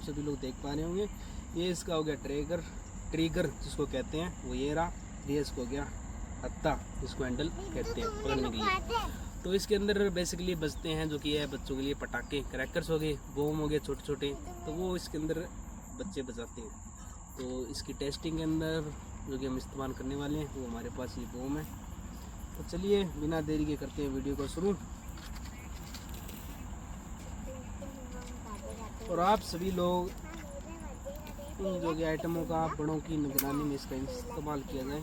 आप सभी लोग देख पा रहे होंगे। ये इसका हो गया ट्रिगर जिसको कहते हैं वो ये रहा। ये इसको हो गया हत्ता जिसको हैंडल कहते हैं पकड़ने के लिए। तो इसके अंदर बेसिकली बजते हैं जो कि है बच्चों के लिए पटाखे, क्रैकर्स हो गए, बम हो गए छोटे छोटे, तो वो इसके अंदर बच्चे बजाते हैं। तो इसकी टेस्टिंग के अंदर जो कि हम इस्तेमाल करने वाले हैं वो हमारे पास ये बम है। तो चलिए बिना देरी के करते हैं वीडियो को शुरू। और आप सभी लोग इन जो कि आइटमों का बड़ों की निगरानी में इसका इस्तेमाल किया जाए।